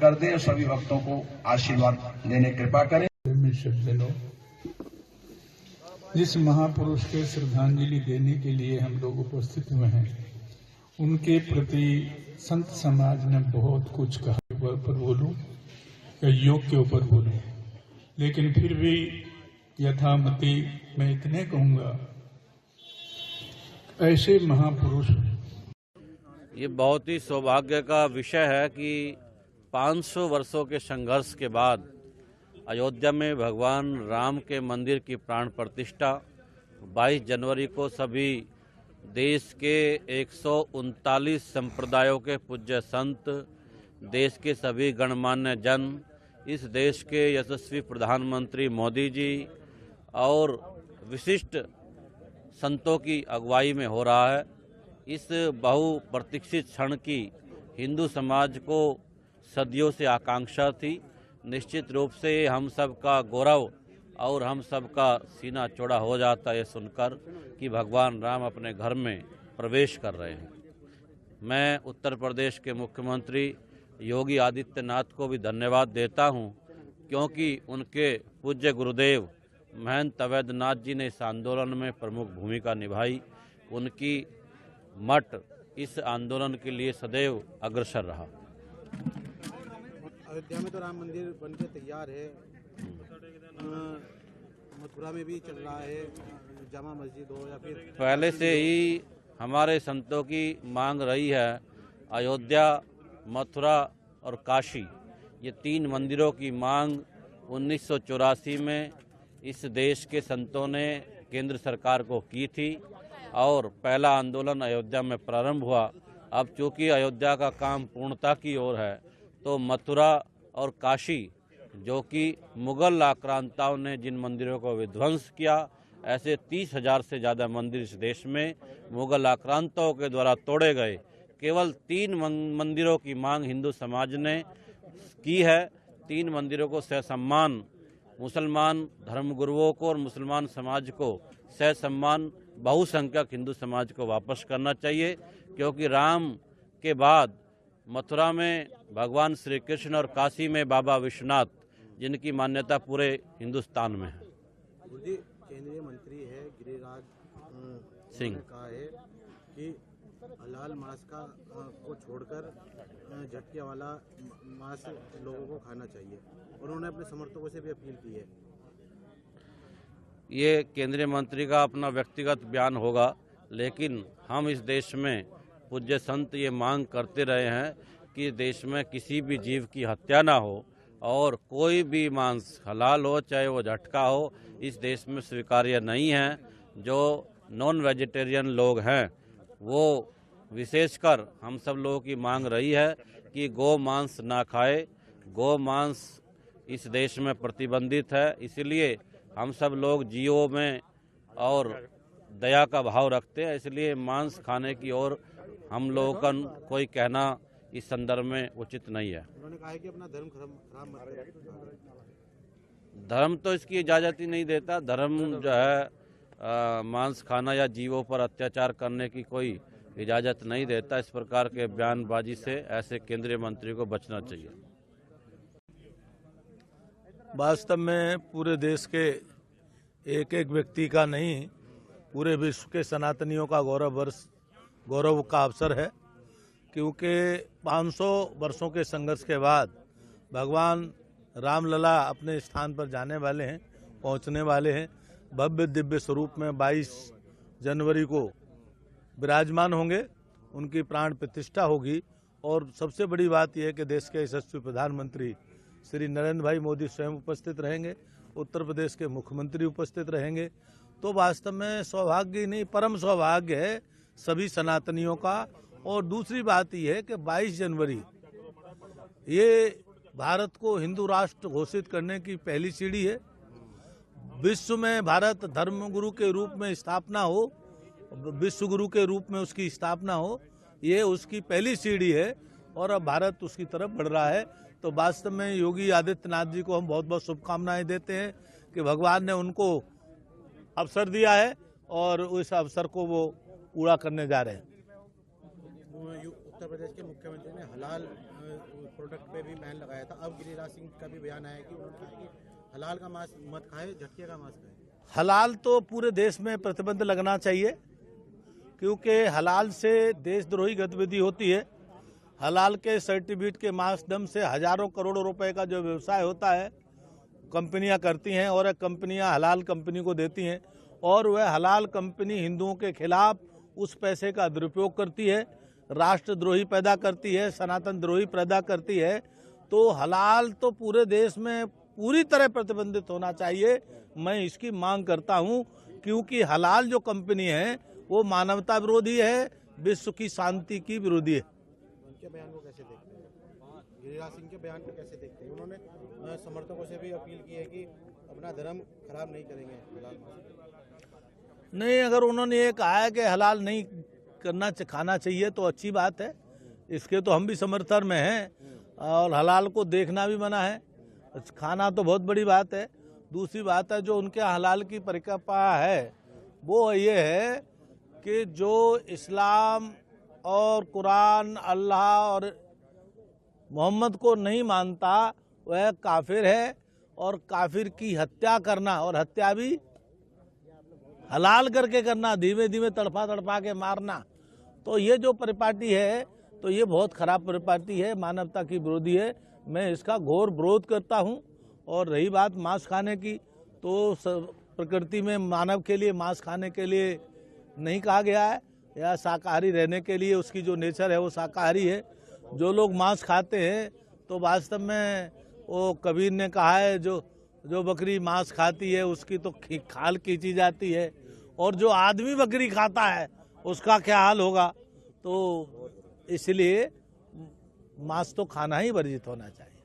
कर दे और सभी भक्तों को आशीर्वाद देने कृपा करें। जिस महापुरुष के श्रद्धांजलि देने के लिए हम लोग उपस्थित हुए हैं, उनके प्रति संत समाज ने बहुत कुछ कहा। पर बोलूं या योग के ऊपर बोलूं, लेकिन फिर भी यथामति मैं इतने कहूंगा, ऐसे महापुरुष। ये बहुत ही सौभाग्य का विषय है कि 500 वर्षों के संघर्ष के बाद अयोध्या में भगवान राम के मंदिर की प्राण प्रतिष्ठा 22 जनवरी को सभी देश के 139 संप्रदायों के पूज्य संत, देश के सभी गणमान्य जन, इस देश के यशस्वी प्रधानमंत्री मोदी जी और विशिष्ट संतों की अगुवाई में हो रहा है। इस बहुप्रतीक्षित क्षण की हिंदू समाज को सदियों से आकांक्षा थी। निश्चित रूप से हम सब का गौरव और हम सब का सीना चौड़ा हो जाता है सुनकर कि भगवान राम अपने घर में प्रवेश कर रहे हैं। मैं उत्तर प्रदेश के मुख्यमंत्री योगी आदित्यनाथ को भी धन्यवाद देता हूं, क्योंकि उनके पूज्य गुरुदेव महंत अवैधनाथ जी ने इस आंदोलन में प्रमुख भूमिका निभाई। उनकी मठ इस आंदोलन के लिए सदैव अग्रसर रहा। अयोध्या में तो राम मंदिर बनके तैयार है, मथुरा में भी चल रहा है, जामा मस्जिद हो या फिर पहले से ही हमारे संतों की मांग रही है। अयोध्या, मथुरा और काशी, ये 3 मंदिरों की मांग 1984 में इस देश के संतों ने केंद्र सरकार को की थी और पहला आंदोलन अयोध्या में प्रारंभ हुआ। अब चूँकि अयोध्या का काम पूर्णता की ओर है, तो मथुरा और काशी, जो कि मुगल आक्रांताओं ने जिन मंदिरों को विध्वंस किया, ऐसे 30,000 से ज़्यादा मंदिर इस देश में मुगल आक्रांताओं के द्वारा तोड़े गए। केवल 3 मंदिरों की मांग हिंदू समाज ने की है। 3 मंदिरों को सहसम्मान मुसलमान धर्मगुरुओं को और मुसलमान समाज को सहसम्मान बहुसंख्यक हिंदू समाज को वापस करना चाहिए, क्योंकि राम के बाद मथुरा में भगवान श्री कृष्ण और काशी में बाबा विश्वनाथ, जिनकी मान्यता पूरे हिंदुस्तान में है। केंद्रीय मंत्री है गिरिराज सिंह ने कहा है कि हलाल मांस को छोड़कर झटके वाला मांस लोगों को खाना चाहिए, और उन्होंने अपने समर्थकों से भी अपील की है। ये केंद्रीय मंत्री का अपना व्यक्तिगत बयान होगा, लेकिन हम इस देश में पूज्य संत ये मांग करते रहे हैं कि देश में किसी भी जीव की हत्या ना हो और कोई भी मांस हलाल हो चाहे वो झटका हो, इस देश में स्वीकार्य नहीं है। जो नॉन वेजिटेरियन लोग हैं, वो विशेषकर हम सब लोगों की मांग रही है कि गौ मांस ना खाए। गौ मांस इस देश में प्रतिबंधित है, इसलिए हम सब लोग जीवों में और दया का भाव रखते हैं, इसलिए मांस खाने की ओर हम लोगों का कोई कहना इस संदर्भ में उचित नहीं है। उन्होंने कहा है कि अपना धर्म खराब मत करें। धर्म तो इसकी इजाज़त ही नहीं देता। धर्म जो है मांस खाना या जीवों पर अत्याचार करने की कोई इजाज़त नहीं देता। इस प्रकार के बयानबाजी से ऐसे केंद्रीय मंत्री को बचना चाहिए। वास्तव में पूरे देश के एक एक व्यक्ति का नहीं, पूरे विश्व के सनातनियों का गौरव का अवसर है, क्योंकि 500 वर्षों के संघर्ष के बाद भगवान रामलला अपने स्थान पर जाने वाले हैं, पहुंचने वाले हैं। भव्य दिव्य स्वरूप में 22 जनवरी को विराजमान होंगे, उनकी प्राण प्रतिष्ठा होगी। और सबसे बड़ी बात यह है कि देश के यशस्वी प्रधानमंत्री श्री नरेंद्र भाई मोदी स्वयं उपस्थित रहेंगे, उत्तर प्रदेश के मुख्यमंत्री उपस्थित रहेंगे। तो वास्तव में सौभाग्य नहीं, परम सौभाग्य है सभी सनातनियों का। और दूसरी बात यह है कि 22 जनवरी ये भारत को हिंदू राष्ट्र घोषित करने की पहली सीढ़ी है। विश्व में भारत धर्मगुरु के रूप में स्थापना हो, विश्व गुरु के रूप में उसकी स्थापना हो, ये उसकी पहली सीढ़ी है और अब भारत उसकी तरफ बढ़ रहा है। तो वास्तव में योगी आदित्यनाथ जी को हम बहुत बहुत शुभकामनाएं देते हैं कि भगवान ने उनको अवसर दिया है और उस अवसर को वो पूरा करने जा रहे हैं। उत्तर प्रदेश के मुख्यमंत्री ने हलाल प्रोडक्ट पे भी बैन लगाया था। अब गिरिराज सिंह का भी बयान आया कि उन्होंने कहा कि हलाल का मांस मत खाए, झटके का मांस खाए। हलाल तो पूरे देश में प्रतिबंध लगना चाहिए, क्योंकि हलाल से देशद्रोही गतिविधि होती है। हलाल के सर्टिफिकेट के माध्यम से हजारों करोड़ों रुपए का जो व्यवसाय होता है कंपनियां करती हैं, और कंपनियां हलाल कंपनी को देती हैं, और वह हलाल कंपनी हिंदुओं के खिलाफ उस पैसे का दुरुपयोग करती है, राष्ट्रद्रोही पैदा करती है, सनातन द्रोही पैदा करती है। तो हलाल तो पूरे देश में पूरी तरह प्रतिबंधित होना चाहिए। मैं इसकी मांग करता हूं, क्योंकि हलाल जो कंपनी है वो मानवता विरोधी है, विश्व की शांति की विरोधी है। उनके बयान को कैसे देखते हैं? गिरिराज सिंह के बयान को कैसे देखते हैं? उन्होंने समर्थकों से भी अपील की है कि अपना धर्म खराब नहीं करेंगे हलाल मांस। नहीं, अगर उन्होंने ये कहा है कि हलाल नहीं खाना चाहिए तो अच्छी बात है, इसके तो हम भी समर्थन में हैं। और हलाल को देखना भी मना है, खाना तो बहुत बड़ी बात है। दूसरी बात है, जो उनके हलाल की परिकल्पना है वो ये है कि जो इस्लाम और कुरान, अल्लाह और मोहम्मद को नहीं मानता वह काफिर है, और काफिर की हत्या करना, और हत्या भी हलाल करके करना, धीमे धीमे तड़पा तड़पा के मारना, तो ये जो परिपाटी है तो ये बहुत खराब परिपाटी है, मानवता की विरोधी है। मैं इसका घोर विरोध करता हूँ। और रही बात मांस खाने की, तो प्रकृति में मानव के लिए मांस खाने के लिए नहीं कहा गया है, या शाकाहारी रहने के लिए उसकी जो नेचर है वो शाकाहारी है। जो लोग मांस खाते हैं तो वास्तव में वो कबीर ने कहा है, जो बकरी मांस खाती है उसकी तो खाल खींची जाती है, और जो आदमी बकरी खाता है उसका क्या हाल होगा। तो इसलिए मांस तो खाना ही वर्जित होना चाहिए।